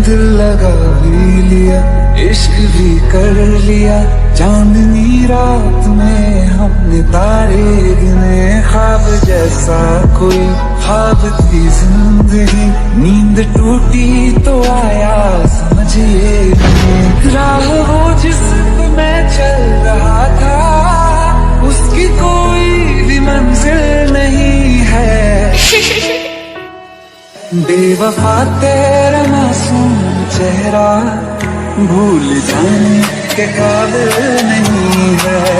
दिल लगा भी लिया, इश्क भी कर लिया। चांदनी रात में हमने तारे गिने, ख्वाब जैसा कोई ख्वाब थी जिंदगी। नींद टूटी तो आया समझिए नहीं, राह वो जिस पे मैं चल रहा था उसकी कोई भी मंजिल नहीं है। बेवफा तेरा मासूम चेहरा भूल जाने के काबिल नहीं है।